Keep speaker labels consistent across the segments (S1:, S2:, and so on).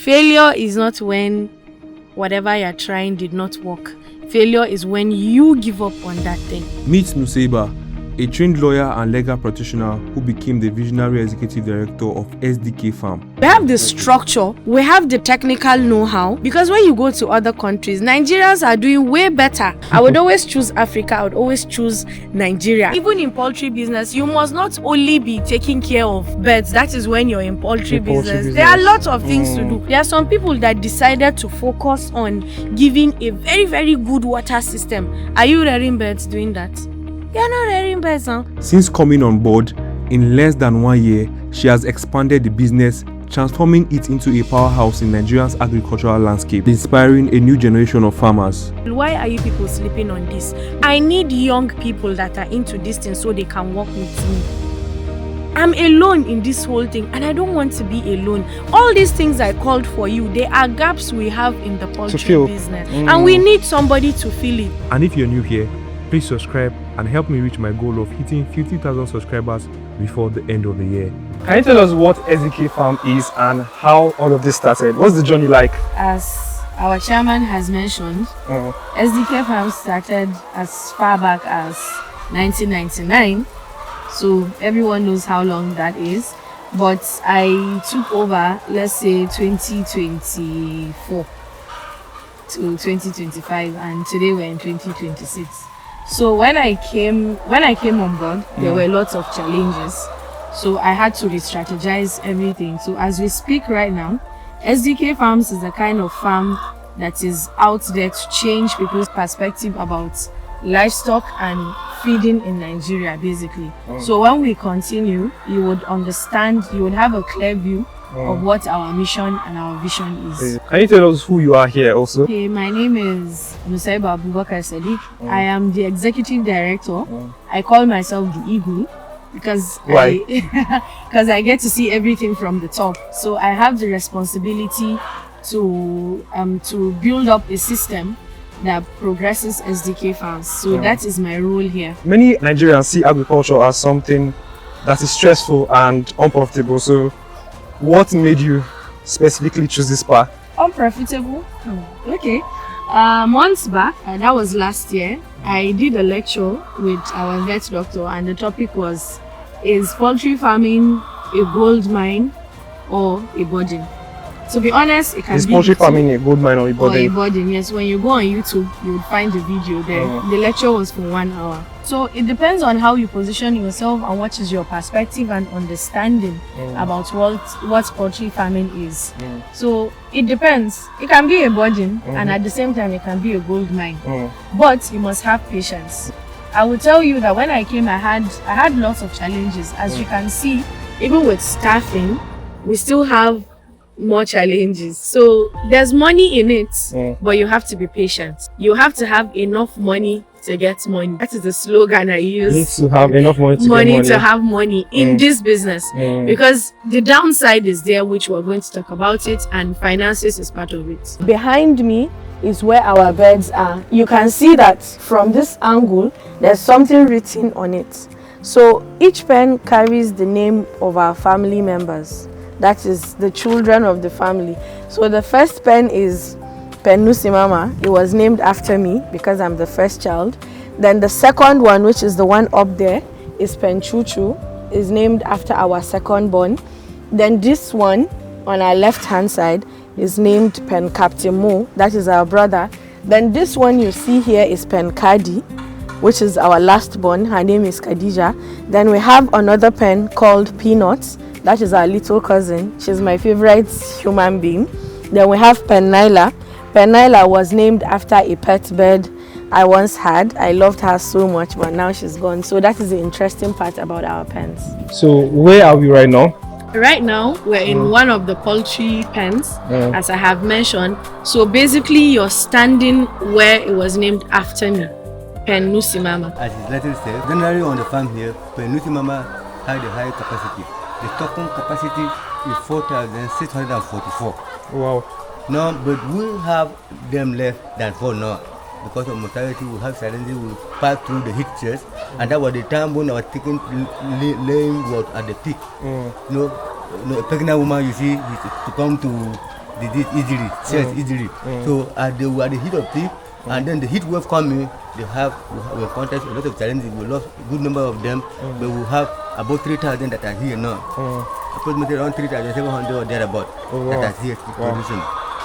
S1: Failure is not when whatever you're trying did not work. Failure is when you give up on that thing.
S2: Meet Nuseiba, a trained lawyer and legal practitioner who became the visionary executive director of SDK Farms.
S1: We have the structure, we have the technical know-how, because when you go to other countries, Nigerians are doing way better. I would always choose Africa, I would always choose Nigeria. Even in poultry business, you must not only be taking care of birds. That is when you're in poultry business. There are lots of things to do. There are some people that decided to focus on giving a very, very good water system. Are you rearing birds doing that? You're not rearing birds, huh?
S2: Since coming on board, in less than 1 year, she has expanded the business, transforming it into a powerhouse in Nigeria's agricultural landscape, inspiring a new generation of farmers.
S1: Why are you people sleeping on this? I need young people that are into this thing so they can work with me. I'm alone in this whole thing and I don't want to be alone. All these things I called for you, there are gaps we have in the poultry business and we need somebody to fill it.
S2: And if you're new here, please subscribe and help me reach my goal of hitting 50,000 subscribers before the end of the year.
S3: Can you tell us what SDK Farm is and how all of this started? What's the journey like?
S1: As our chairman has mentioned, SDK Farms started as far back as 1999. So everyone knows how long that is. But I took over, let's say 2024 to 2025, and today we're in 2026. So when I came on board, there were lots of challenges. So I had to re-strategize everything. So as we speak right now, SDK Farms is the kind of farm that is out there to change people's perspective about livestock and feeding in Nigeria, basically. So when we continue, you would understand, you would have a clear view of what our mission and our vision is.
S3: Can you tell us who you are here also?
S1: Okay, my name is Nuseiba Sadiq. I am the executive director. I call myself the eagle because I get to see everything from the top. So I have the responsibility to build up a system that progresses SDK Farms. So that is my role here.
S3: Many Nigerians see agriculture as something that is stressful and unprofitable. So what made you specifically choose this path?
S1: Unprofitable? Okay. Months back, that was last year, I did a lecture with our vet doctor and the topic was, is poultry farming a gold mine or a burden? To be honest, it can
S3: Is
S1: be
S3: poultry farming a gold mine or a burden?
S1: Or a burden, yes. When you go on YouTube, you would find the video there. The lecture was for 1 hour. So it depends on how you position yourself and what is your perspective and understanding about what poultry farming is. So it depends. It can be a burden and at the same time it can be a gold mine. But you must have patience. I will tell you that when I came, I had lots of challenges. As you can see, even with staffing, we still have more challenges. So there's money in it, but you have to be patient. You have to have enough money to get money. That is the slogan I use.
S3: You need to have enough money to get money.
S1: To have money in this business, because the downside is there, which we're going to talk about it, and finances is part of it. Behind me is where our birds are. You can see that from this angle, there's something written on it. So each pen carries the name of our family members. That is the children of the family. So the first pen is Pen Nusimama. It was named after me because I'm the first child. Then the second one, which is the one up there, is Pen Chuchu, is named after our second born. Then this one on our left hand side is named Pen Captain Mo, that is our brother. Then this one you see here is Pen Kadi, which is our last born. Her name is Khadija. Then we have another pen called Peanuts. That is our little cousin. She's my favorite human being. Then we have Pen Naila. Pen Naila was named after a pet bird I once had. I loved her so much, but now she's gone. So that is the interesting part about our pens.
S3: So where are we right now?
S1: Right now, we're in one of the poultry pens, as I have mentioned. So basically, you're standing where it was named after me, Pen Nusimama.
S4: As his letter says, generally on the farm here, Pen Nusimama had a high capacity. The total capacity is 4,644.
S3: Wow.
S4: No, but we have them less than 4 now. Because of mortality, we have challenges, we pass through the heat stress, and that was the time when our chicken laying was at the peak. You know, a pregnant woman, you see, to come to disease easily, cells easily. So they were at the heat of peak, and then the heat wave coming, we encountered a lot of challenges. We lost a good number of them, but we have about 3,000 that are here now. Approximately around 3,700 or thereabout that are here producing.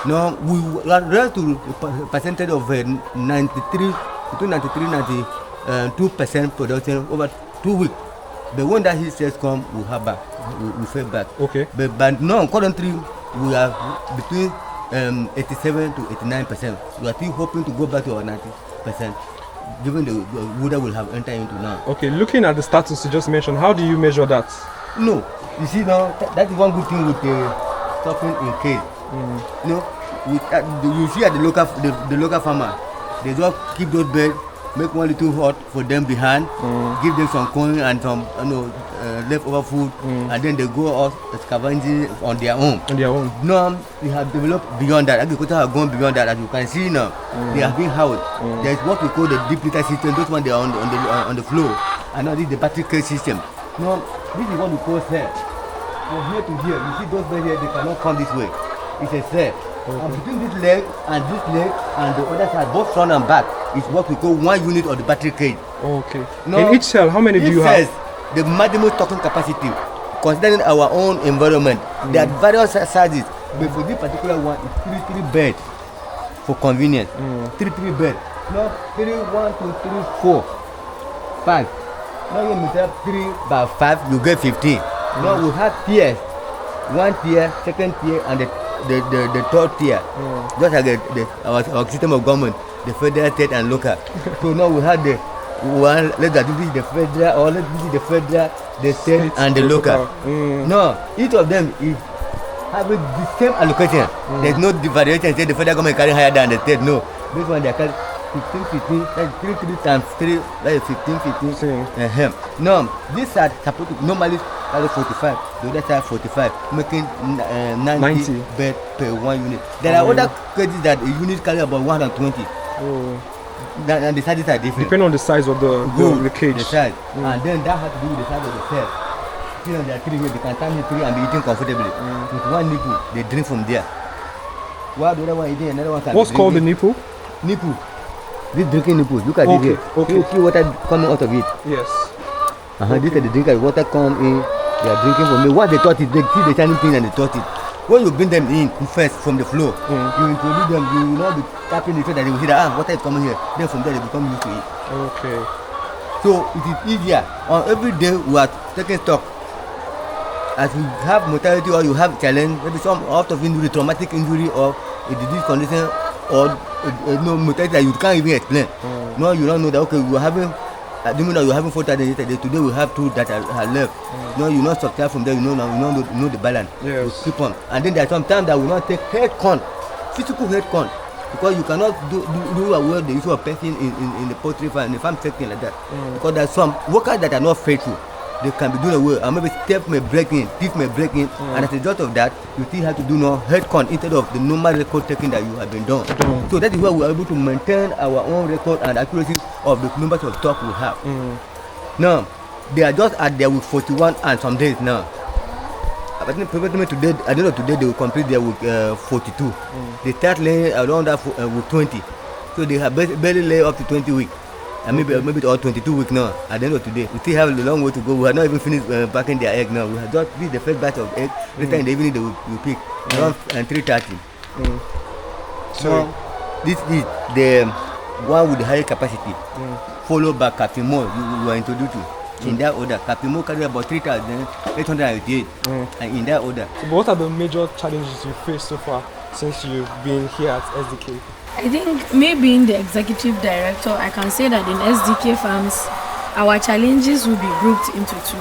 S4: Now we are raised to a percentage of 93, between 93 and 92% production over 2 weeks. But when that heat stress come, we have back, we fell back.
S3: Okay.
S4: But now currently we are between 87 to 89%. We are still hoping to go back to our 90%, given the weather will have entered into now.
S3: Okay, looking at the status you just mentioned, how do you measure that?
S4: No, you see now that is one good thing with the stuffing in cage. You know, you see at the local farmer, they just keep those birds, make one little hut for them behind, give them some corn and some leftover food, and then they go out scavenging on their own. Now we have developed beyond that. Agriculture has gone beyond that. As you can see now, they have been housed. There is what we call the deep litter system. Those ones they are on the floor, and now this is the battery cage system. Now this is what we call cell. From here to here, you see those birds here, they cannot come this way. It's a cell. And between this leg and the other side, both front and back, is what we call one unit of the battery cage.
S3: Okay.
S4: Now,
S3: in each cell, how many do you have?
S4: The maximum stocking capacity, considering our own environment, there are various sizes, but for this particular one, it's 3 beds for convenience. 3 beds. Now 3, 1, 2, 3, 4, 5. Now you multiply 3 by 5, you get 15. Now we have tiers, 1 tier, 2nd tier, and the 3rd tier. Just like our system of government, the federal, state, and local. So now we have the one, let's do this the federal, or let's do the federal, the state, and the local. No, each of them is having the same allocation. There's no variation. Say the federal government carry higher than the state. No, this one they carry 15, that's 3 times 3, that is 15. No, these are supposed to normally carry 45, the other side 45, making 90 bed per 1 unit. There are other cages that a unit carry about 120. And the sizes are different.
S3: Depending on the size of the cage.
S4: The size. And then that has to do with the size of the cell. You know, there are 3 ways. They can stand in 3 and be eating comfortably. With one nipple, they drink from there. While the other one eating, another one can.
S3: What's called the nipple?
S4: Nipple. This drinking nipple. Look at it here. You see water coming out of it.
S3: Yes.
S4: This is the drinker. Water come in. They are drinking from it. Once they touch it, they see the shining thing and they touch it. When you bring them in first from the floor, you introduce them, you will not be tapping the so that they will see that water is coming here. Then from there they become used to it.
S3: Okay.
S4: So it is easier. On every day we are taking stock. As we have mortality or you have challenge, maybe some out of injury, traumatic injury or a disease condition or mortality that you can't even explain. No, you don't know that okay, you are having you're having 4,000 yesterday. Today we have 2 that are left. No, you not subtract from there. You know the balance.
S3: Yes.
S4: You keep on. And then there are some times that we not take head count, physical head count, because you cannot do away the issue of person in the poultry farm, in the farm setting like that. Because there are some workers that are not faithful. They can be doing away, and maybe step may break in, teeth may break in, and as a result of that, you still have to do no head count instead of the normal record taking that you have been done. So that is why we are able to maintain our own record and accuracy of the numbers of stock we have. Now, they are just at there with 41 and some days now. I think probably today, at the end of today, they will complete there with 42. They start laying around that with 20. So they have barely lay up to 20 weeks. And maybe all 22 weeks now. At the end of today, we still have a long way to go. We have not even finished packing their egg now. We have just picked the first batch of egg. Later in the evening, they will pick around 3:30. So this is the one with the higher capacity, followed by Capimo. You were introduced to. In that order, Capimo carry about 3,888, and in that order.
S3: So what are the major challenges you faced so far since you've been here at SDK?
S1: I think me being the executive director, I can say that in SDK Farms, our challenges will be grouped into 2.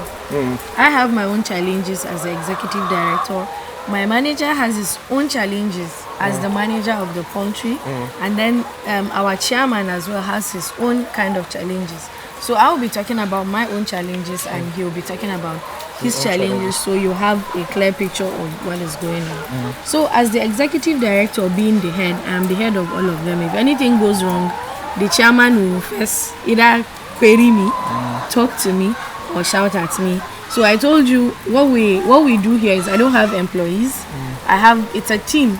S1: I have my own challenges as the executive director. My manager has his own challenges as the manager of the poultry, and then our chairman as well has his own kind of challenges. So I'll be talking about my own challenges, and he'll be talking about his challenges, so you have a clear picture of what is going on. So as the executive director, being the head, I'm the head of all of them. If anything goes wrong, the chairman will first either query me, talk to me, or shout at me. So I told you what we do here is I don't have employees. It's a team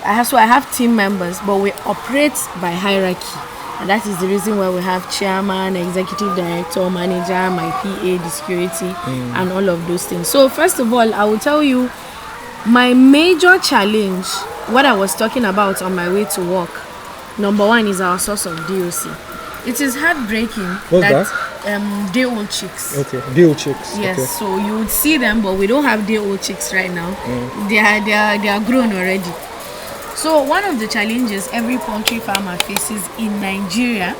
S1: I have team members, but we operate by hierarchy. And that is the reason why we have chairman, executive director, manager, my PA, the security, and all of those things. So first of all, I will tell you my major challenge, what I was talking about on my way to work. Number one is our source of DOC. It is heartbreaking that day-old chicks.
S3: Okay, day-old chicks.
S1: Yes,
S3: okay.
S1: so you would see them, but we don't have day-old chicks right now. They are grown already. So one of the challenges every poultry farmer faces in Nigeria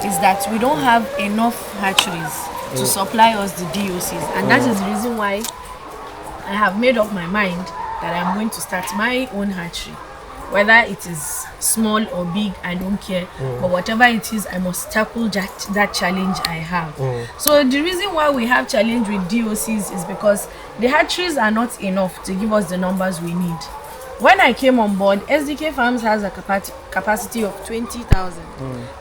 S1: is that we don't have enough hatcheries to supply us the DOCs, and that is the reason why I have made up my mind that I'm going to start my own hatchery. Whether it is small or big, I don't care. But whatever it is, I must tackle that challenge I have. So the reason why we have challenge with DOCs is because the hatcheries are not enough to give us the numbers we need. When I came on board, SDK Farms has a capacity of 20,000.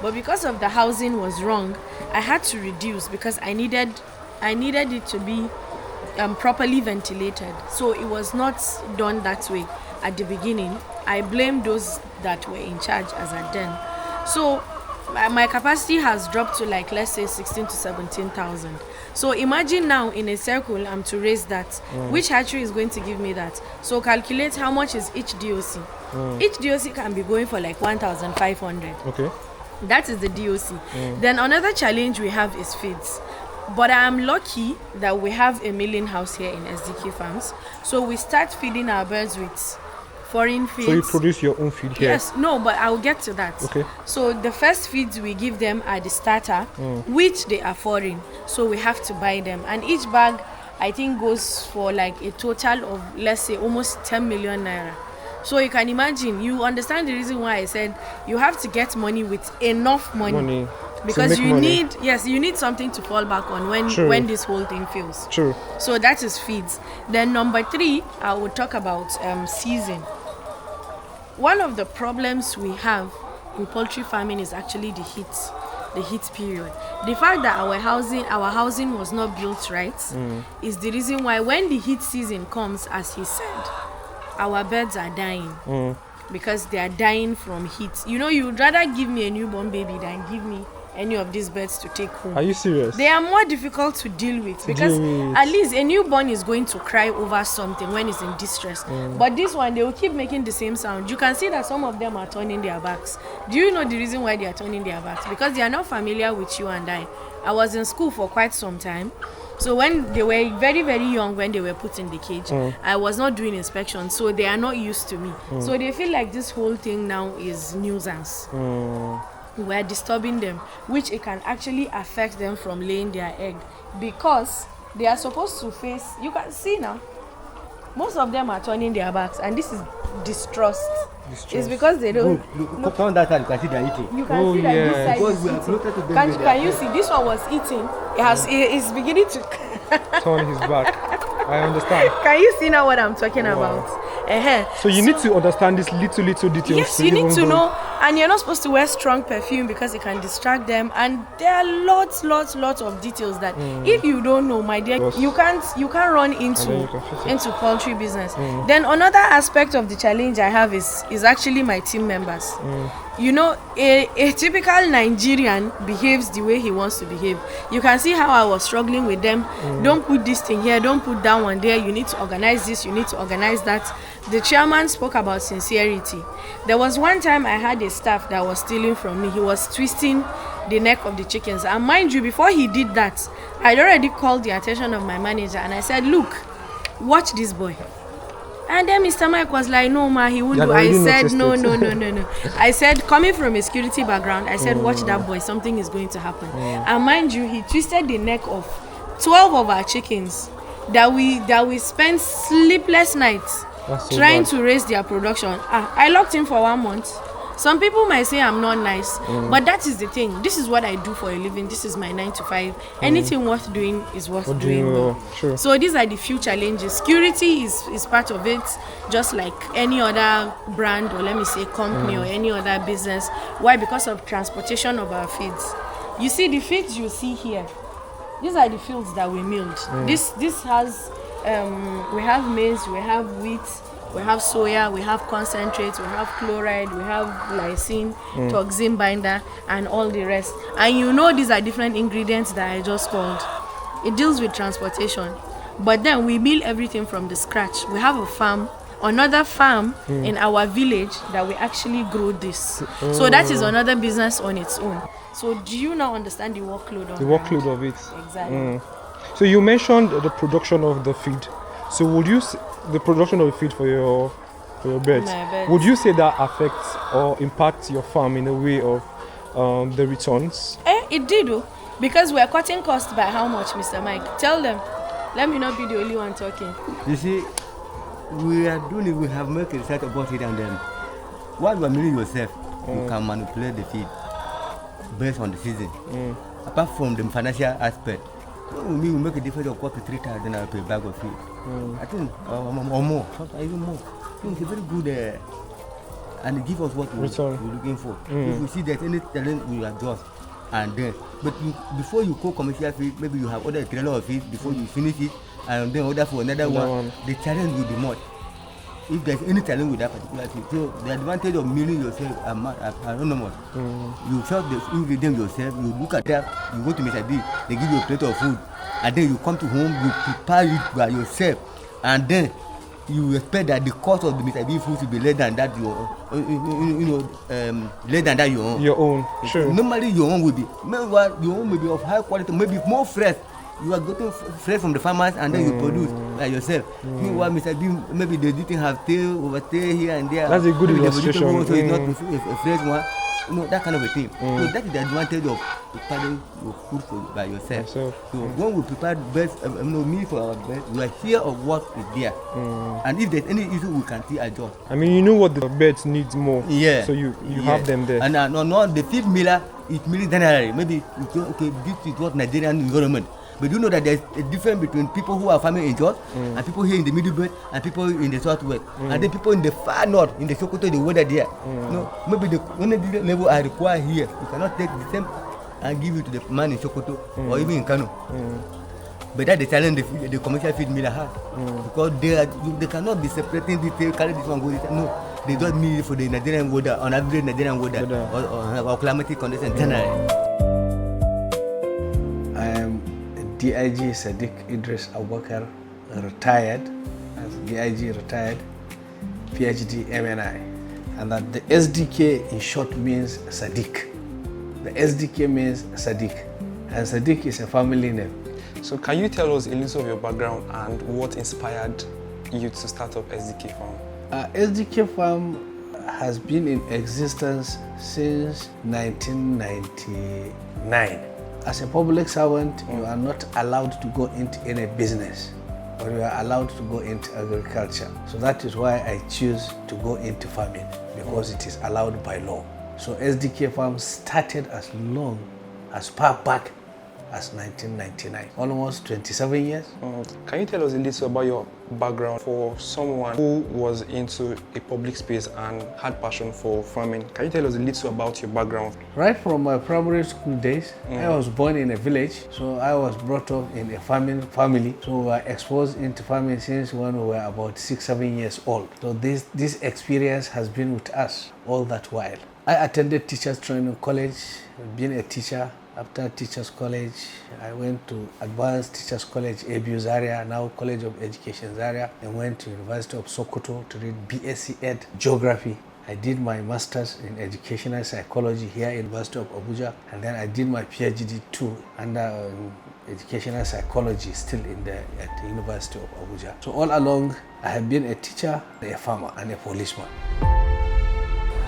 S1: But because of the housing was wrong, I had to reduce because I needed it to be properly ventilated. So it was not done that way at the beginning. I blame those that were in charge as at then. So my capacity has dropped to like, let's say 16 to 17,000. So imagine now in a circle I'm to raise that. Which hatchery is going to give me that? So calculate how much is each DOC. Each DOC can be going for like 1,500.
S3: Okay.
S1: That is the DOC. Then another challenge we have is feeds. But I am lucky that we have a milling house here in SDK Farms. So we start feeding our birds with foreign feeds.
S3: So you produce your own feed here?
S1: Yes, no, but I'll get to that.
S3: Okay.
S1: So the first feeds we give them are the starter, which they are foreign. So we have to buy them. And each bag, I think, goes for like a total of, let's say, almost 10 million naira. So you can imagine, you understand the reason why I said you have to get money with enough money. Because you need something to fall back on when this whole thing fails.
S3: True.
S1: So that is feeds. Then number 3, I will talk about season. One of the problems we have in poultry farming is actually the heat period. The fact that our housing was not built right is the reason why when the heat season comes, as he said, our birds are dying because they are dying from heat. You know, you would rather give me a newborn baby than give me any of these birds to take home.
S3: Are you serious?
S1: They are more difficult to deal with because at least a newborn is going to cry over something when it's in distress. But this one, they will keep making the same sound. You can see that some of them are turning their backs. Do you know the reason why they are turning their backs? Because they are not familiar with you and I. I was in school for quite some time. So when they were very, very young, when they were put in the cage, I was not doing inspection. So they are not used to me. So they feel like this whole thing now is nuisance. We're disturbing them, which it can actually affect them from laying their egg because they are supposed to face, you can see now, most of them are turning their backs, and this is distrust. It's because they don't
S4: look on that side, you can see they're eating.
S1: You can see that this side
S4: Because
S1: is
S4: we are
S1: eating.
S4: closer to them.
S1: Can you see this one was eating? It's beginning to
S3: Turn his back. I understand.
S1: Can you see now what I'm talking about?
S3: So you need to understand these little details.
S1: Yes, you need to know, and you're not supposed to wear strong perfume because it can distract them. And there are lots of details that if you don't know, my dear, you can't run into poultry business. Then another aspect of the challenge I have is actually my team members. You know, a typical Nigerian behaves the way he wants to behave. You can see how I was struggling with them. Don't put this thing here, don't put that one there. You need to organize this, you need to organize that. The chairman spoke about sincerity. There was one time I had a staff that was stealing from me. He was twisting the neck of the chickens. And mind you, before he did that, I'd already called the attention of my manager and I said, look, watch this boy. And then Mr. Mike was like, no, ma, he won't do. I said, no. I said, coming from a security background, I said, watch that boy, something is going to happen. And mind you, he twisted the neck of 12 of our chickens that we spent sleepless nights trying to raise their production. I locked him for 1 month. Some people might say I'm not nice, but that is the thing. This is what I do for a living. This is my 9 to 5. Anything worth doing is worth doing well.
S3: Sure.
S1: So these are the few challenges. Security is part of it, just like any other brand or let me say company or any other business. Why? Because of transportation of our feeds. You see the feeds you see here. These are the fields that we milled. This has we have maize, we have wheat, we have soya, we have concentrate, we have chloride, we have lysine, toxin binder, and all the rest. And you know these are different ingredients that I just called. It deals with transportation. But then we mill everything from the scratch. We have a farm, another farm in our village that we actually grow this. So that is another business on its own. So do you now understand the workload of
S3: it?
S1: Exactly.
S3: So you mentioned the production of the feed. So would you the production of the feed for your birds?
S1: My birds.
S3: Would you say that affects or impacts your farm in a way of the returns?
S1: It did, though, because we are cutting costs by how much, Mr. Mike? Tell them. Let me not be the only one talking.
S4: You see, we are doing it, we have made a research about it, and then what you are milling yourself, you can manipulate the feed based on the season. Apart from the financial aspect, we will make a difference of $2,000 to $3,000 per bag of feed. I think, or more, sometimes even more. I think it's a very good, and it gives us what we're looking for. If we see there's any talent, we adjust. And then, but before you go commercial feed, maybe you have ordered a trailer of feed before you finish it, and then order for another one. The challenge will be more. If there's any challenge with that particular feed, so the advantage of milling yourself anonymous. You sell the ingredient yourself, you look at that, you go to Mr. B, they give you a plate of food, and then you come to home, you prepare it by yourself, and then you expect that the cost of the Mr. B food will be less than that less than that your own.
S3: Your own, sure.
S4: Normally your own will be, maybe your own will be of high quality, maybe more fresh. You are getting fresh from the farmers, and then you produce by yourself. Meanwhile, Mr. B, maybe they didn't have tail, overtail here and there.
S3: That's a good illustration.
S4: So it's not a fresh one. You know, that kind of a thing. So that is the advantage of preparing your food by yourself. So when we prepare best, meal for our best, we are here of what is there. And if there's any issue, we can see adjust.
S3: I mean, you know what the birds need more.
S4: Yeah.
S3: So you have them there.
S4: And no, the feed miller is milling generally. Maybe you say, okay, this is what Nigerian environment. But you know that there's a difference between people who are farming in Jos and people here in the middle belt and people in the southwest. And then people in the far north, in the Sokoto, the weather there. You know, maybe the energy level I require here, you cannot take the same and give it to the man in Sokoto or even in Kano. But that's the challenge the commercial feed miller has. Because they cannot be separating the tail, carry this one, go this one. No, they don't need it for the Nigerian weather, on average Nigerian weather or climatic conditions generally.
S5: DIG Sadiq Idris Abubakar, retired, as DIG retired, PhD MNI, and that the SDK in short means Sadiq. The SDK means Sadiq, and Sadiq is a family name.
S2: So can you tell us a little of your background and what inspired you to start up SDK Farm?
S5: SDK Farm has been in existence since 1999. As a public servant, you are not allowed to go into any business, but you are allowed to go into agriculture. So that is why I choose to go into farming, because it is allowed by law. So SDK Farm started as long as far back as 1999, almost 27 years.
S2: Can you tell us a little about your background for someone who was into a public space and had passion for farming? Can you tell us a little about your background?
S5: Right from my primary school days, I was born in a village, so I was brought up in a farming family. So we were exposed into farming since when we were about 6-7 years old. So this experience has been with us all that while. I attended Teachers Training College, being a teacher. After Teachers College, I went to Advanced Teachers College, Abuja Zaria, now College of Education Zaria, and went to University of Sokoto to read BSc Ed Geography. I did my Masters in Educational Psychology here at University of Abuja, and then I did my PhD too under Educational Psychology still at the University of Abuja. So all along, I have been a teacher, a farmer, and a policeman.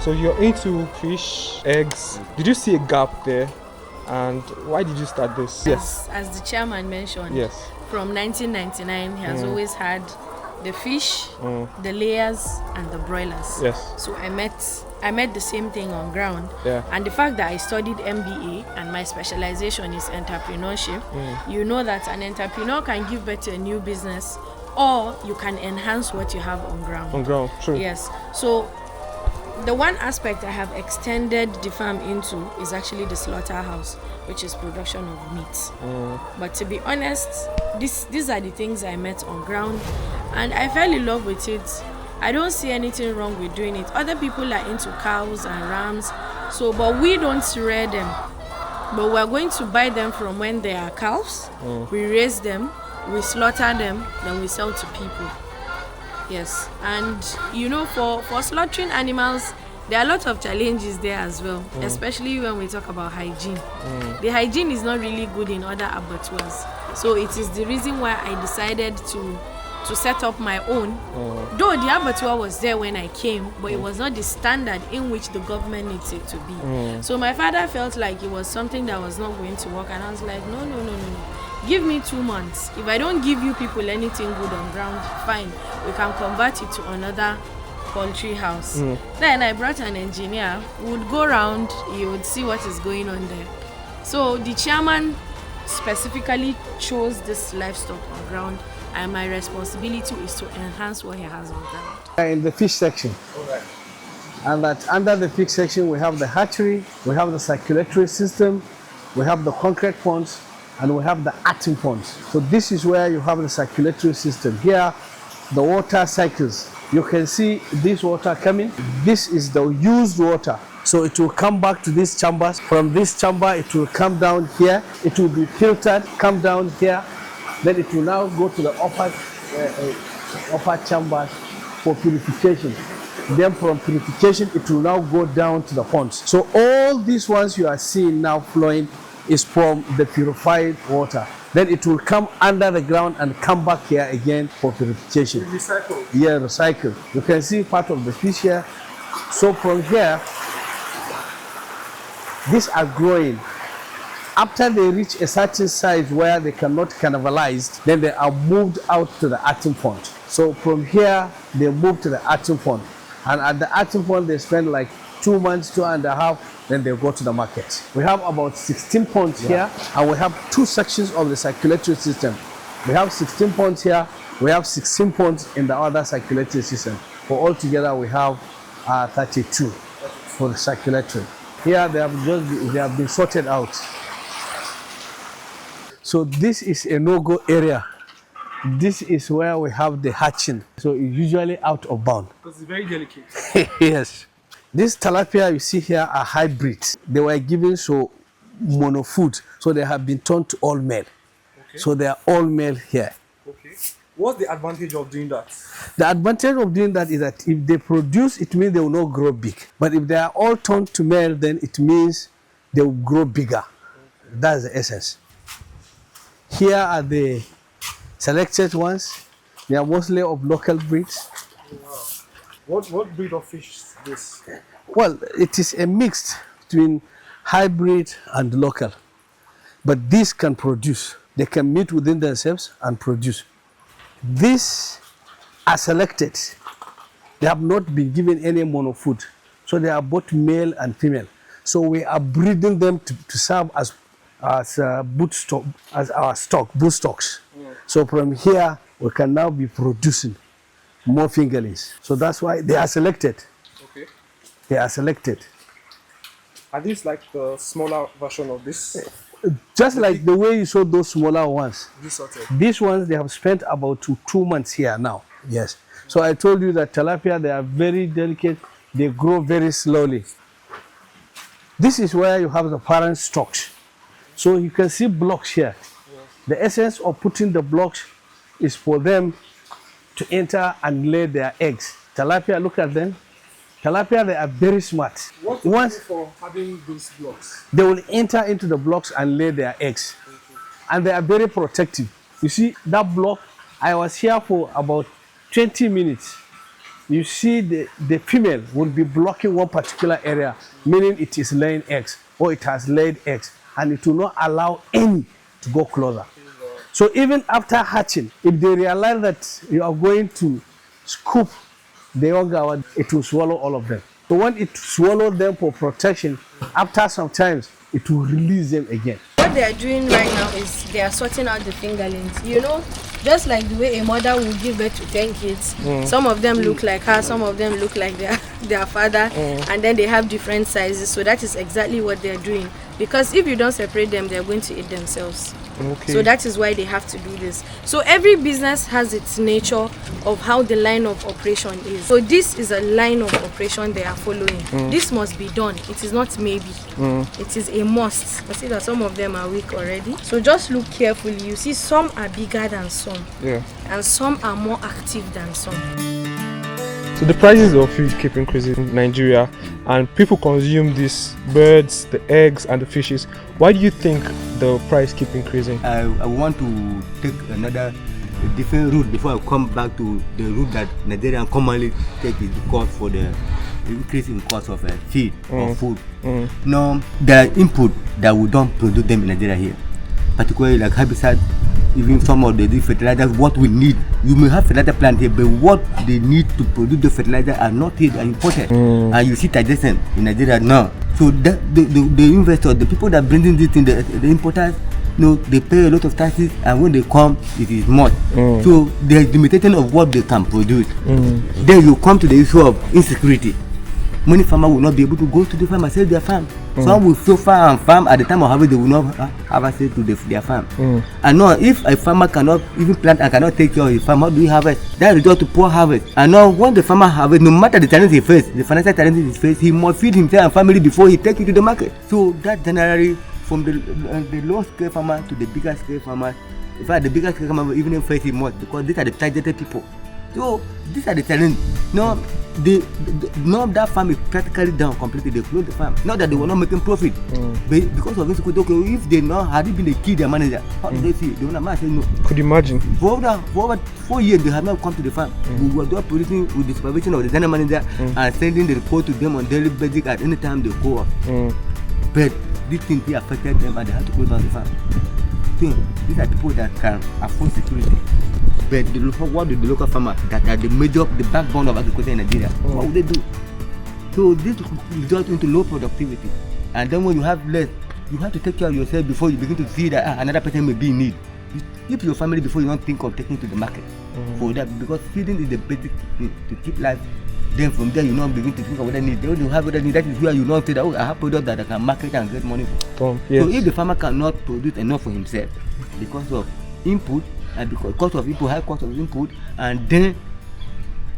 S3: So you're into fish, eggs. Did you see a gap there? And why did you start this?
S1: Yes. As the chairman mentioned, from 1999, he has always had the fish, the layers, and the broilers.
S3: Yes.
S1: So I met the same thing on ground.
S3: Yeah.
S1: And the fact that I studied MBA and my specialization is entrepreneurship, you know that an entrepreneur can give birth to a new business, or you can enhance what you have on ground.
S3: On ground, true.
S1: Yes. So the one aspect I have extended the farm into is actually the slaughterhouse, which is production of meat. But to be honest, these are the things I met on ground, and I fell in love with it I don't see anything wrong with doing it. Other people are into cows and rams, so but we don't rear them. But we're going to buy them from when they are calves. We raise them, we slaughter them, then we sell to people. Yes, and you know, for slaughtering animals, there are a lot of challenges there as well, especially when we talk about hygiene. The hygiene is not really good in other abattoirs, so it is the reason why I decided to set up my own. Though the abattoir was there when I came, but it was not the standard in which the government needs it to be. So my father felt like it was something that was not going to work, and I was like, no. Give me 2 months. If I don't give you people anything good on ground, fine. We can convert it to another poultry house. Then I brought an engineer who would go around, he would see what is going on there. So the chairman specifically chose this livestock on ground, and my responsibility is to enhance what he has on ground.
S5: In the fish section. And that under the fish section we have the hatchery, we have the circulatory system, we have the concrete ponds, and we have the earthen ponds. So this is where you have the circulatory system. Here, the water cycles. You can see this water coming. This is the used water. So it will come back to these chambers. From this chamber, it will come down here. It will be filtered, come down here. Then it will now go to the upper chambers for purification. Then from purification, it will now go down to the ponds. So all these ones you are seeing now flowing is from the purified water. Then it will come under the ground and come back here again for purification.
S3: Recycle.
S5: Yeah, recycle. You can see part of the fish here. So from here, these are growing. After they reach a certain size where they cannot cannibalize, then they are moved out to the earthen pond. So from here, they move to the earthen pond. And at the earthen pond, they spend like 2 months, 2.5, then they go to the market. We have about 16 ponds here, and we have 2 sections of the circulatory system. We have 16 ponds here, we have 16 ponds in the other circulatory system. For altogether, we have 32 for the circulatory. Here, they have been sorted out. So this is a no-go area. This is where we have the hatching. So it's usually out of bound.
S3: Because it's very delicate.
S5: Yes. These tilapia you see here are hybrids. They were given mono food, so they have been turned to all male. Okay. So they are all male here.
S3: Okay. What's the advantage of doing that?
S5: The advantage of doing that is that if they produce, it means they will not grow big. But if they are all turned to male, then it means they will grow bigger. Okay. That's the essence. Here are the selected ones. They are mostly of local breeds.
S3: Wow. What breed of fish is this?
S5: Well, it is a mix between hybrid and local. But these can produce. They can meet within themselves and produce. These are selected. They have not been given any mono food. So they are both male and female. So we are breeding them to serve as boot stock, as our stock, boot stocks. So from here, we can now be producing more fingerlings. So that's why they are selected.
S3: Okay.
S5: They are selected.
S3: Are these like the smaller version of this?
S5: Just like the way you saw those smaller ones. These ones, they have spent about 2 months here now. Yes. So I told you that tilapia, they are very delicate. They grow very slowly. This is where you have the parent stocks. So you can see blocks here. The essence of putting the blocks is for them to enter and lay their eggs. Tilapia, look at them. Tilapia, they are very smart.
S3: What's the reason for having these blocks?
S5: They will enter into the blocks and lay their eggs. And they are very protective. You see, that block, I was here for about 20 minutes. You see, the female will be blocking one particular area, meaning it is laying eggs, or it has laid eggs, and it will not allow any to go closer. So even after hatching, if they realize that you are going to scoop the young one, it will swallow all of them. So when it swallows them for protection, after some time, it will release them again.
S1: What they are doing right now is they are sorting out the fingerlings. You know, just like the way a mother will give birth to 10 kids, some of them look like her, some of them look like their father, and then they have different sizes. So that is exactly what they are doing. Because if you don't separate them, they are going to eat themselves. Okay. So that is why they have to do this. So every business has its nature of how the line of operation is. So this is a line of operation they are following. This must be done. It is not maybe. It is a must. I see that some of them are weak already. So just look carefully. You see some are bigger than some.
S3: Yeah.
S1: And some are more active than some.
S3: So the prices of food keep increasing in Nigeria, and people consume these birds, the eggs, and the fishes. Why do you think the price keep increasing?
S4: I want to take another different route before I come back to the route that Nigerians commonly take is the cost for the increase in cost of feed or food. Now, the input that we don't produce them in Nigeria here, particularly like herbicide, even some of the fertilizers, what we need. You may have fertilizer plant here, but what they need to produce the fertilizer are not here, are imported. And you see digestion in Nigeria now. So the investors, the people that bring in this thing, the importers, they pay a lot of taxes, and when they come, it is much. So there is limitation of what they can produce. Then you come to the issue of insecurity. Many farmers will not be able to go to the farm and sell their farm. Some will so far and farm at the time of harvest, they will not have access to their farm. And now, if a farmer cannot even plant and cannot take care of his farm, how do he harvest? That results to poor harvest. And now, when the farmer harvests, no matter the challenge he faces, the financial challenges he faces, he must feed himself and family before he takes it to the market. So that generally, from the low scale farmer to the bigger scale farmer, in fact, the bigger scale farmer even face it more because these are the targeted people. So these are the challenges. No, that farm is practically down completely. They closed the farm. Not that they were not making profit, but because of insecurity. Okay, if they know had it been a key their manager, how do they see? They will not say no.
S3: Could you imagine?
S4: For over 4 years, they have not come to the farm. We were doing producing with the supervision of the general manager and sending the report to them on daily basis at any time they go up. But this thing here affected them and they had to close down the farm. So these are people that can afford security. But what do the local farmers that are the backbone of agriculture in Nigeria, what would they do? So this results into low productivity. And then when you have less, you have to take care of yourself before you begin to see that another person may be in need. You keep your family before you don't think of taking it to the market for that, because feeding is the basic thing to keep life. Then from there you now begin to think of other needs. When you have other needs, that is where you now say that I have products that I can market and get money for.
S3: Yes.
S4: So if the farmer cannot produce enough for himself because of input, and because cost of input, high cost of input, and then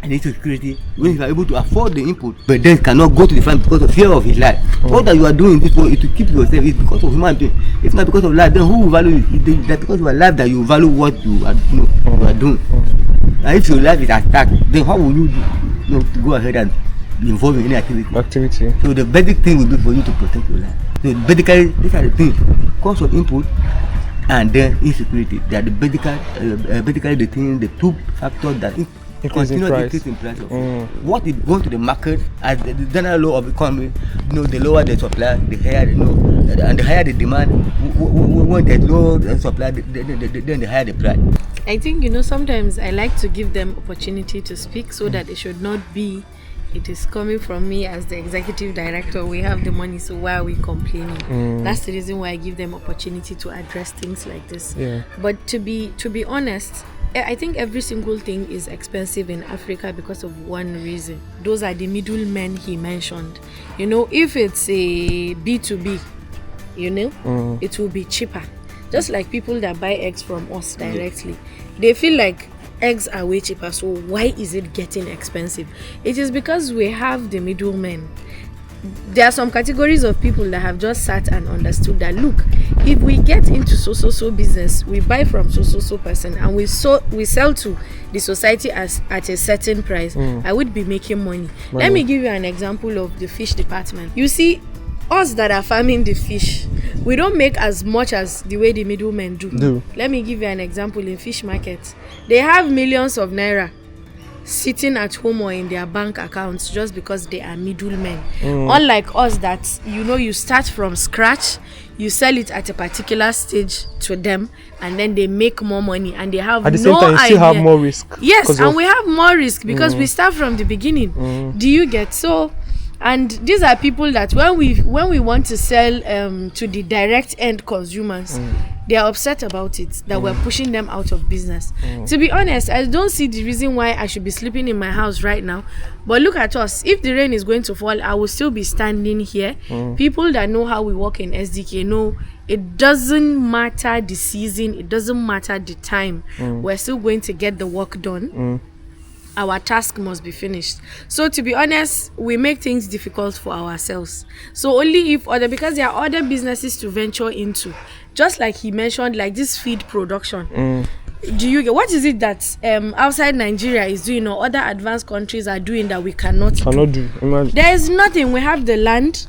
S4: insecurity, when you are able to afford the input, but then cannot go to the farm because of fear of his life. All that you are doing this way is to keep yourself. It's because of human being. If not because of life, then who will value it? It's that because of your life that you value what you are doing. And if your life is attacked, then how will you do to go ahead and be involved in any activity? So the basic thing will be for you to protect your life. So basically, these are the things: cost of input, and then insecurity. They are basically the things, the two factors that continue to increase in price. What is going to the market as the general law of economy? The lower the supply, the higher and the higher the demand. When there's low supply, then the higher the price.
S1: I think sometimes I like to give them opportunity to speak so that it should not be. It is coming from me as the executive director. We have the money, so why are we complaining? That's the reason why I give them opportunity to address things like this. But to be honest, I think every single thing is expensive in Africa because of one reason. Those are the middlemen he mentioned. If it's a B2B, it will be cheaper. Just like people that buy eggs from us directly, they feel like eggs are way cheaper, so why is it getting expensive? It is because we have the middlemen. There are some categories of people that have just sat and understood that, look, if we get into so business, we buy from so person and we sell to the society at a certain price, I would be making money. Let me give you an example of the fish department. You see, us that are farming the fish, we don't make as much as the way the middlemen do. Let me give you an example. In fish markets, they have millions of naira sitting at home or in their bank accounts just because they are middlemen. Unlike us that you start from scratch, you sell it at a particular stage to them, and then they make more money, and they have
S3: at the same time you still have more risk.
S1: Yes, and we have more risk because we start from the beginning. Do you get so? And these are people that when we want to sell to the direct end consumers, they are upset about it, that we're pushing them out of business. To be honest, I don't see the reason why I should be sleeping in my house right now. But look at us. If the rain is going to fall, I will still be standing here. People that know how we work in SDK know it doesn't matter the season, it doesn't matter the time. We're still going to get the work done. our task must be finished. So to be honest, we make things difficult for ourselves. So only if because there are other businesses to venture into, just like he mentioned, like this feed production. Do you get what is it that outside Nigeria is doing or other advanced countries are doing that we cannot do?
S3: Imagine.
S1: There is nothing. We have the land,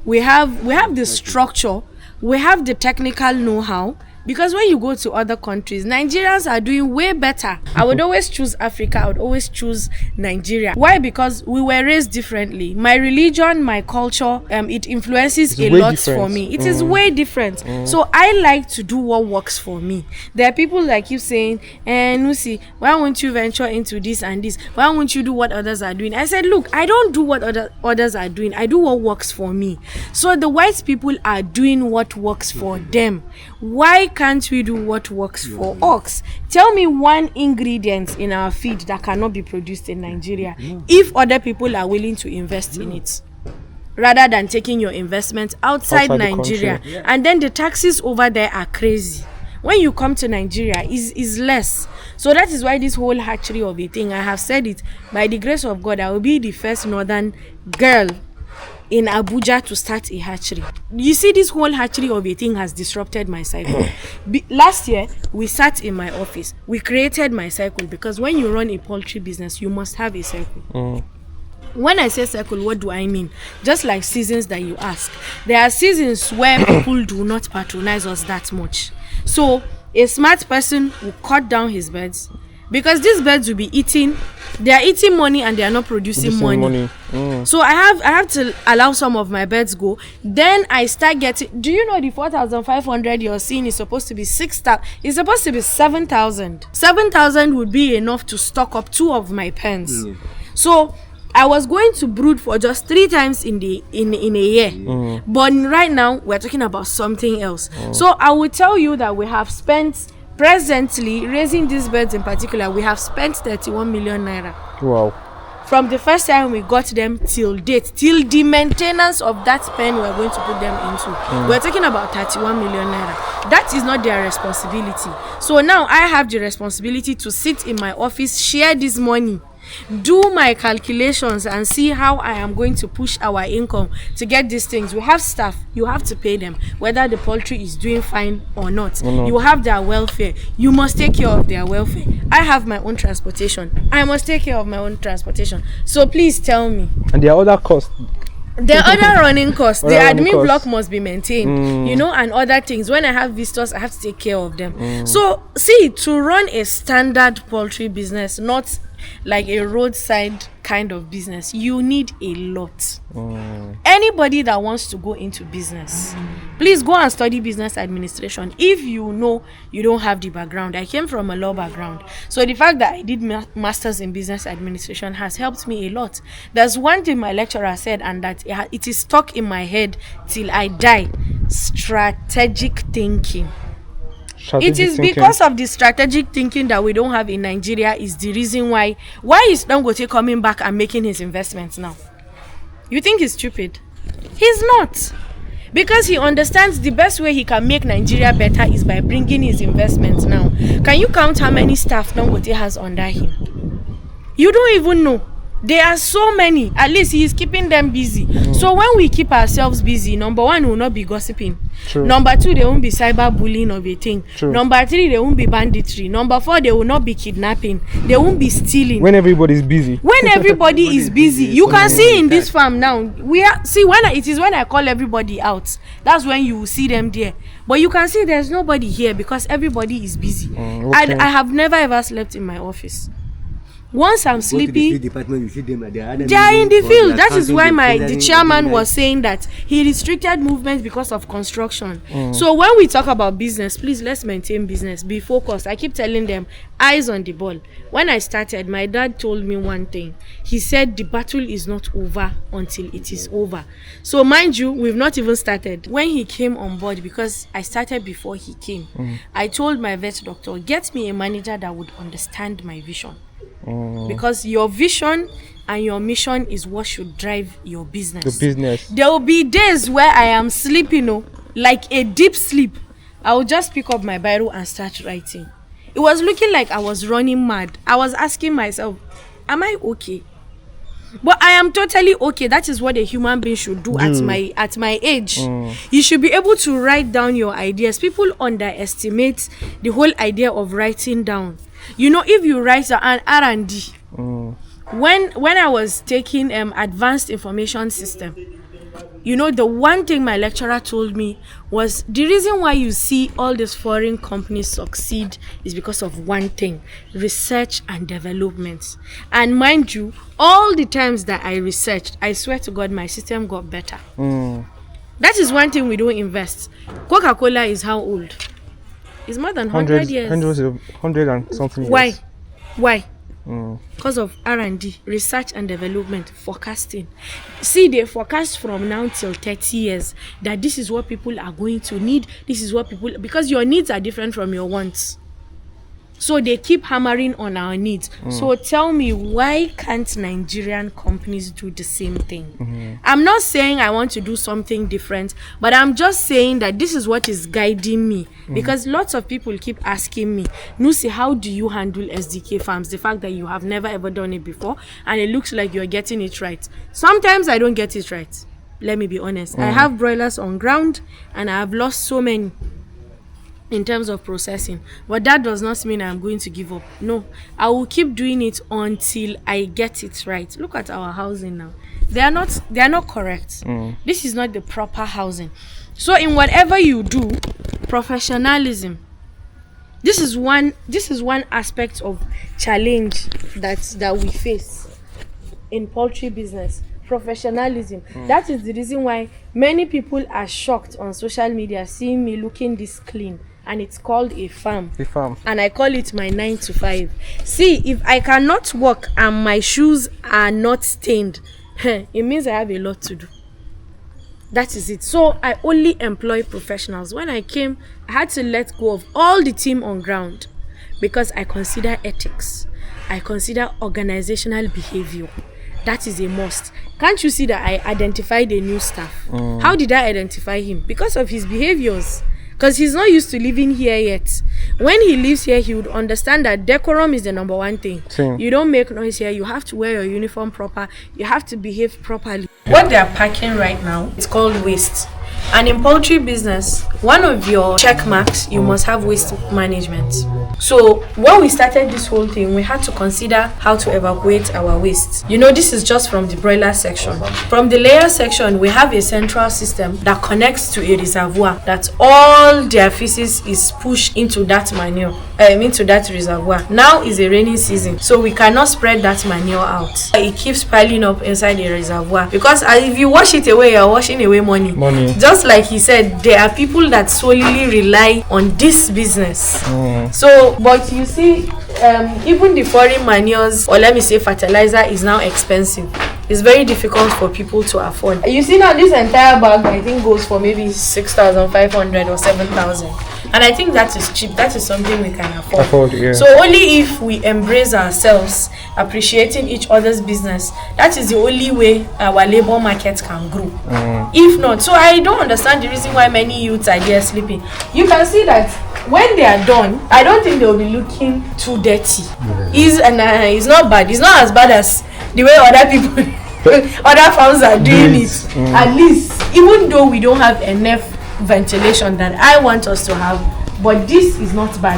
S1: we have the structure, we have the technical know-how. Because when you go to other countries, Nigerians are doing way better. I would always choose Africa. I would always choose Nigeria. Why? Because we were raised differently. My religion, my culture, it influences a lot for me. It is way different. So I like to do what works for me. There are people like you saying, Nusi, why won't you venture into this and this? Why won't you do what others are doing? I said, look, I don't do what others are doing. I do what works for me. So the white people are doing what works for them. Why can't we do what works for us? Tell me one ingredient in our feed that cannot be produced in Nigeria if other people are willing to invest in it, rather than taking your investment outside Nigeria. And then the taxes over there are crazy. When you come to Nigeria, is less. So that is why this whole hatchery of a thing, I have said it, by the grace of God, I will be the first northern girl in Abuja to start a hatchery. You see, this whole hatchery of a thing has disrupted my cycle. Last year, we sat in my office. We created my cycle because when you run a poultry business, you must have a cycle. When I say cycle, what do I mean? Just like seasons that you ask. There are seasons where people do not patronize us that much. So a smart person will cut down his birds because these birds will be eating. They are eating money and they are not producing money. So I have to allow some of my birds go. Then I start getting. Do you know the 4,500 you're seeing is supposed to be 6,000? It's supposed to be 7,000. 7,000 would be enough to stock up 2 of my pens. So I was going to brood for just 3 times in a year. But right now we're talking about something else. So I will tell you that we have spent. Presently, raising these birds in particular, we have spent 31 million naira. Wow. From the first time we got them till date, till the maintenance of that pen we're going to put them into. We're talking about 31 million naira. That is not their responsibility. So now I have the responsibility to sit in my office, share this money, do my calculations and see how I am going to push our income to get these things. We have staff, you have to pay them whether the poultry is doing fine or not. You have their welfare, you must take care of their welfare. I have my own transportation, I must take care of my own transportation. So please tell me.
S3: And there are other costs.
S1: The other running costs, the admin block must be maintained, you know, and other things. When I have visitors, I have to take care of them. So see, to run a standard poultry business, not like a roadside kind of business, you need a lot. Anybody that wants to go into business, please go and study business administration. If you know you don't have the background, I came from a law background, so the fact that I did masters in business administration has helped me a lot. There's one thing my lecturer said, and that it is stuck in my head till I die: strategic thinking. It is because of the strategic thinking that we don't have in Nigeria is the reason why is Dangote coming back and making his investments now? You think he's stupid? He's not. Because he understands the best way he can make Nigeria better is by bringing his investments now. Can you count how many staff Dangote has under him? You don't even know. There are so many. At least he is keeping them busy. So when we keep ourselves busy, number 1, we will not be gossiping.
S3: True.
S1: Number 2, there won't be cyberbullying of a thing.
S3: True.
S1: Number 3, there won't be banditry. Number 4, there will not be kidnapping. There won't be stealing.
S3: When everybody is busy.
S1: When everybody is busy, you can see in this farm now. When I call everybody out, that's when you will see them there. But you can see there's nobody here because everybody is busy.
S3: Okay.
S1: I have never ever slept in my office. Once I'm sleepy, they are in the field. That is why the chairman was saying that he restricted movement because of construction. So when we talk about business, please, let's maintain business, be focused. I keep telling them, eyes on the ball. When I started, my dad told me one thing. He said the battle is not over until it is over. So mind you, we've not even started. When he came on board, because I started before he came, I told my vet doctor, get me a manager that would understand my vision. Because your vision and your mission is what should drive your business. The business. There will be days where I am sleeping, like a deep sleep. I will just pick up my biro and start writing. It was looking like I was running mad. I was asking myself, am I okay? But I am totally okay. That is what a human being should do at my age. You should be able to write down your ideas. People underestimate the whole idea of writing down. You know, if you write an R&D, when I was taking advanced information system, you know, the one thing my lecturer told me was the reason why you see all these foreign companies succeed is because of one thing: research and development. And mind you, all the times that I researched, I swear to God, my system got better. That is one thing we don't invest. Coca-Cola is how old? It's more than 100 years.
S3: 100 and something years.
S1: Why? Because of R&D, research and development, forecasting. See, they forecast from now till 30 years that this is what people are going to need. This is what people, because your needs are different from your wants. So they keep hammering on our needs. So tell me, why can't Nigerian companies do the same thing? I'm not saying I want to do something different, but I'm just saying that this is what is guiding me. Because lots of people keep asking me, Nusi, how do you handle SDK Farms? The fact that you have never ever done it before and it looks like you're getting it right. Sometimes I don't get it right. Let me be honest. I have broilers on ground and I have lost so many in terms of processing, but that does not mean I'm going to give up. No, I will keep doing it until I get it right. Look at our housing now. They are not correct. This is not the proper housing. So in whatever you do, professionalism, this is one aspect of challenge that we face in poultry business. Professionalism. That is the reason why many people are shocked on social media seeing me looking this clean, and it's called a farm. And I call it my 9 to 5. See, if I cannot walk and my shoes are not stained, it means I have a lot to do. That is it. So I only employ professionals. When I came, I had to let go of all the team on ground because I consider ethics. I consider organizational behavior. That is a must. Can't you see that I identified a new staff? How did I identify him? Because of his behaviors. Because he's not used to living here yet. When he lives here, he would understand that decorum is the number one thing. You don't make noise here. You have to wear your uniform proper. You have to behave properly. What they are packing right now, it's called waste. And in poultry business, one of your check marks, you must have waste management. So when we started this whole thing, we had to consider how to evacuate our waste. You know, this is just from the broiler section. From the layer section, we have a central system that connects to a reservoir that all their feces is pushed into that manure, into that reservoir. Now is a rainy season, so we cannot spread that manure out. It keeps piling up inside the reservoir because if you wash it away, you're washing away money. Just like he said, there are people that solely rely on this business. So, but you see, even the foreign manures, or let me say fertilizer, is now expensive. It's very difficult for people to afford. You see now, this entire bag I think goes for maybe 6,500 or 7,000. And I think that is cheap. That is something we can afford. So only if we embrace ourselves, appreciating each other's business, that is the only way our labor market can grow. If not, so I don't understand the reason why many youths are there sleeping. You can see that when they are done, I don't think they will be looking too dirty. It's not bad. It's not as bad as the way other people, other farms are doing it. At least, even though we don't have enough ventilation that I want us to have, but this is not bad.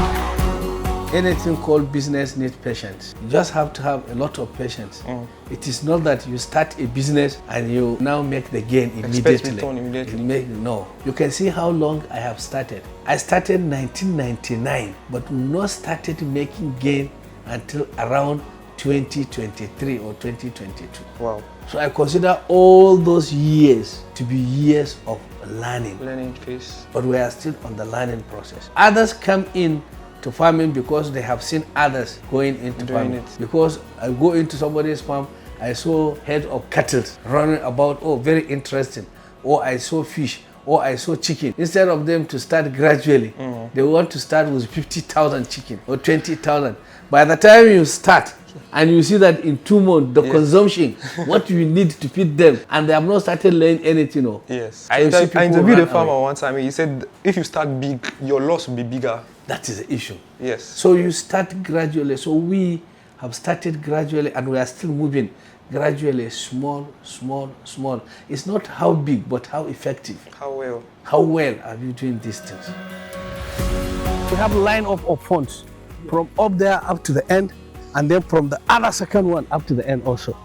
S5: Anything called business needs patience. You just have to have a lot of patience. It is not that you start a business and you now make the gain immediately. No. You can see how long I have started. I started 1999, but not started making gain until around 2023 or 2022.
S3: Wow.
S5: So I consider all those years to be years of learning
S3: phase.
S5: But we are still on the learning process. Others come in to farming because they have seen others going into farming. Because I go into somebody's farm, I saw head of cattle running about, oh, very interesting. Or I saw fish, or I saw chicken. Instead of them to start gradually, they want to start with 50,000 chicken or 20,000. By the time you start, and you see that in 2 months, the consumption, what you need to feed them, and they have not started learning anything.
S3: Yes. I interviewed a farmer one time. He said, if you start big, your loss will be bigger.
S5: That is the issue.
S3: Yes.
S5: So you start gradually. So we have started gradually, and we are still moving gradually, small, small, small. It's not how big, but how effective.
S3: How well?
S5: How well are you doing these things? We have a line of ponds from up there up to the end, and then from the other second one up to the end also.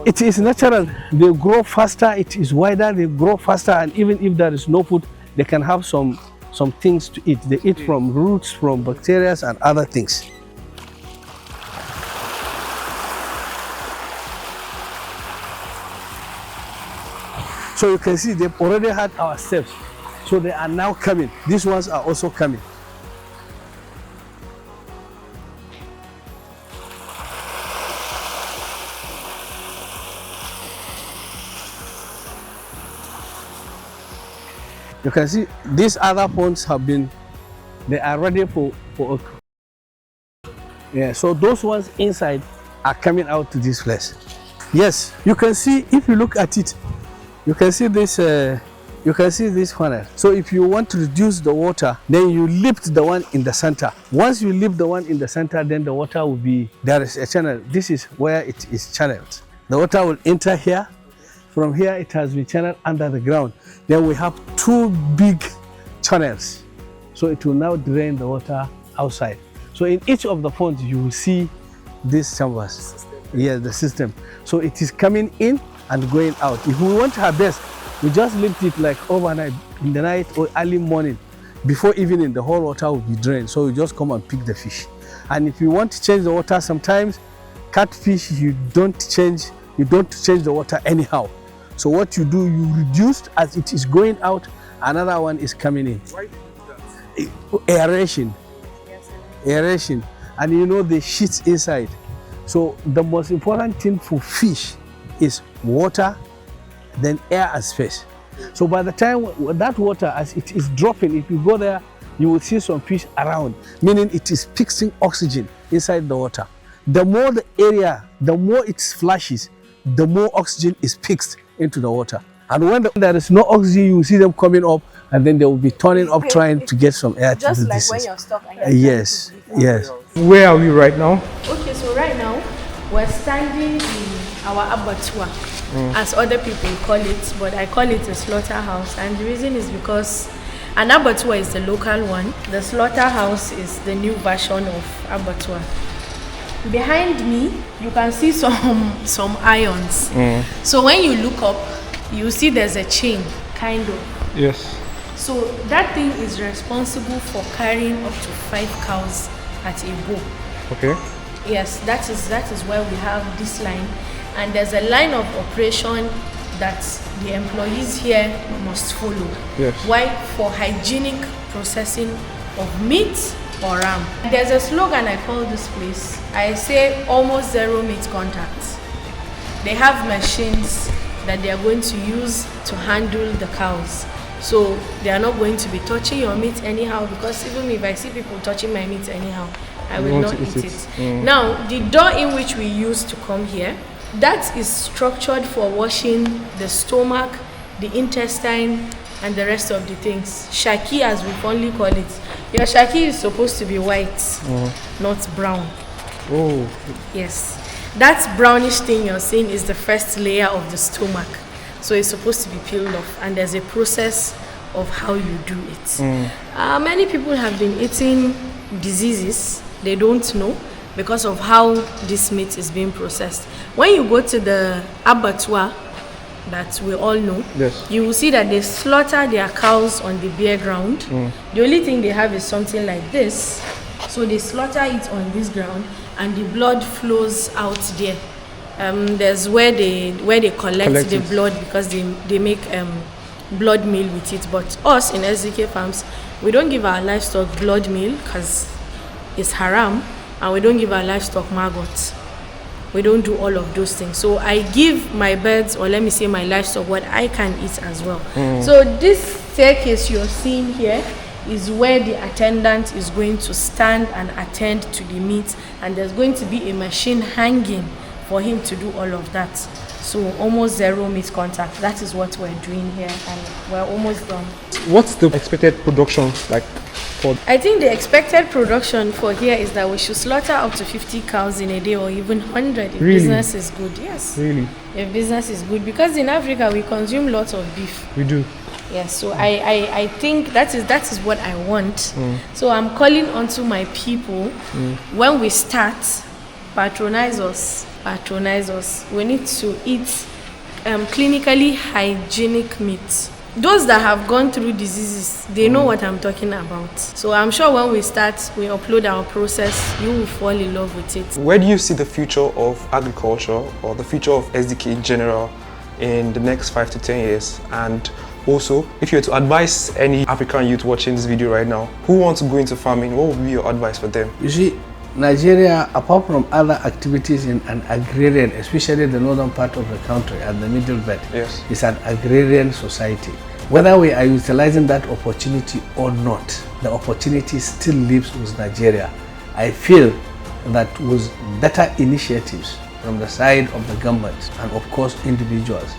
S5: It is natural. They grow faster. It is wider. They grow faster, and even if there is no food, they can have some things to eat. They eat from roots, from bacteria, and other things. So you can see they've already had our steps. So they are now coming. These ones are also coming. You can see these other ponds have been, they are ready for yeah, so those ones inside are coming out to this place. Yes, you can see, if you look at it, you can see this funnel. So if you want to reduce the water, then you lift the one in the center. Once you lift the one in the center, then the water will be, there is a channel. This is where it is channeled. The water will enter here. From here, it has been channeled under the ground. Then we have two big channels. So it will now drain the water outside. So in each of the ponds, you will see these chambers. Yes, the system. So it is coming in and going out. If we want to harvest, we just lift it like overnight, in the night or early morning. Before evening, the whole water will be drained. So you just come and pick the fish. And if you want to change the water, sometimes catfish, you don't change the water anyhow. So what you do, you reduce as it is going out, another one is coming in.
S3: Why do you do that?
S5: Aeration. Aeration. And you know the shits inside. So the most important thing for fish is water, then air and space. So by the time that water, as it is dropping, if you go there, you will see some fish around, meaning it is fixing oxygen inside the water. The more the area, the more it flashes, the more oxygen is fixed into the water. And when there is no oxygen, you will see them coming up, and then they will be turning up trying to get some air to do this.
S1: Just like when you're stuck and you're
S5: Yes, yes.
S3: Where are we right now?
S1: Okay, so right now we're standing in our abattoir, as other people call it, but I call it a slaughterhouse. And the reason is because an abattoir is the local one. The slaughterhouse is the new version of abattoir. Behind me, you can see some irons. So when you look up, you see there's a chain, kind of.
S3: Yes.
S1: So that thing is responsible for carrying up to 5 cows at a go.
S3: Okay.
S1: Yes, that is why we have this line, and there's a line of operation that the employees here must follow.
S3: Yes.
S1: Why? For hygienic processing of meat or ram. There's a slogan I call this place. I say almost zero meat contact. They have machines that they are going to use to handle the cows. So they are not going to be touching your meat anyhow, because even if I see people touching my meat anyhow, I will not eat it. Now, the door in which we use to come here, that is structured for washing the stomach, the intestine, and the rest of the things. Shaki, as we fondly call it. Your shaki is supposed to be white, not brown.
S3: Oh.
S1: Yes. That brownish thing you're seeing is the first layer of the stomach. So it's supposed to be peeled off, and there's a process of how you do it. Many people have been eating diseases they don't know because of how this meat is being processed. When you go to the abattoir that we all know,
S3: yes,
S1: you will see that they slaughter their cows on the bare ground. The only thing they have is something like this. So they slaughter it on this ground, and the blood flows out there. There's where they collect the blood, because they make blood meal with it. But us in SDK Farms, we don't give our livestock blood meal because it's haram, and we don't give our livestock maggots. We don't do all of those things. So I give my birds, or let me say my livestock, what I can eat as well. So this staircase you're seeing here is where the attendant is going to stand and attend to the meat, and there's going to be a machine hanging for him to do all of that. So almost zero meat contact. That is what we're doing here, and we're almost done.
S3: What's the expected production like for?
S1: I think the expected production for here is that we should slaughter up to 50 cows in a day or even 100 if
S3: Really?
S1: business is good. Yes.
S3: Really?
S1: If business is good, because in Africa we consume lots of beef.
S3: We do.
S1: Yes, so I think that is what I want. So I'm calling onto my people, when we start, patronize us. We need to eat clinically hygienic meat. Those that have gone through diseases, they know what I'm talking about. So I'm sure when we start, we upload our process, you will fall in love with it.
S3: Where do you see the future of agriculture or the future of SDK in general in the next 5 to 10 years? And also, if you were to advise any African youth watching this video right now who wants to go into farming, what would be your advice for them?
S5: You see, Nigeria, apart from other activities in an agrarian, especially the northern part of the country and the middle belt,
S3: Yes.
S5: is an agrarian society. Whether we are utilizing that opportunity or not, the opportunity still lives with Nigeria. I feel that with better initiatives from the side of the government and of course individuals,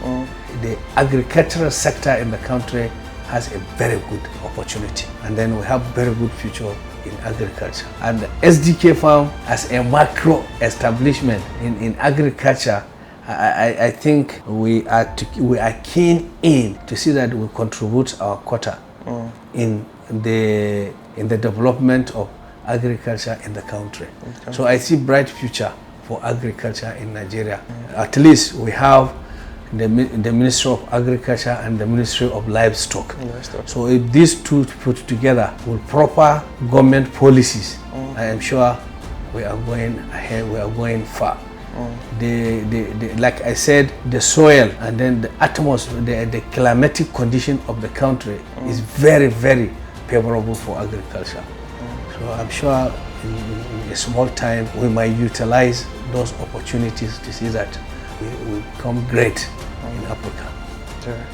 S5: the agricultural sector in the country has a very good opportunity, and then we have very good future in agriculture. And the SDK Farm as a macro establishment in agriculture, I think we are keen in to see that we contribute our quota in the development of agriculture in the country. Okay. So I see bright future for agriculture in Nigeria. At least we have the Ministry of Agriculture and the Ministry of Livestock. So if these two put together with proper government policies, I am sure we are going ahead, we are going far. Like I said, the soil and then the atmosphere, the climatic condition of the country is very, very favorable for agriculture. So I'm sure in a small time we might utilize those opportunities to see that we become great in Africa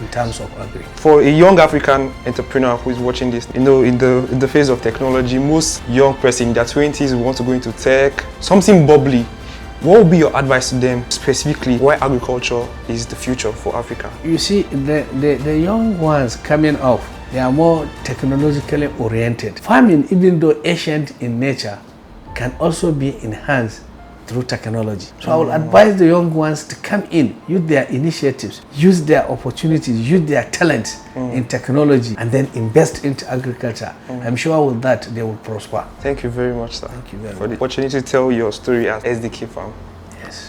S5: in terms of agri.
S3: For a young African entrepreneur who is watching this, in the phase of technology, most young person in their 20s want to go into tech, something bubbly. What would be your advice to them specifically why agriculture is the future for Africa?
S5: You see, the young ones coming up, they are more technologically oriented. Farming, even though ancient in nature, can also be enhanced through technology. So I will advise the young ones to come in, use their initiatives, use their opportunities, use their talents in technology, and then invest into agriculture. I'm sure with that they will prosper.
S3: Thank you very much, sir.
S5: Thank you very much
S3: for the opportunity to tell your story as SDK Farm.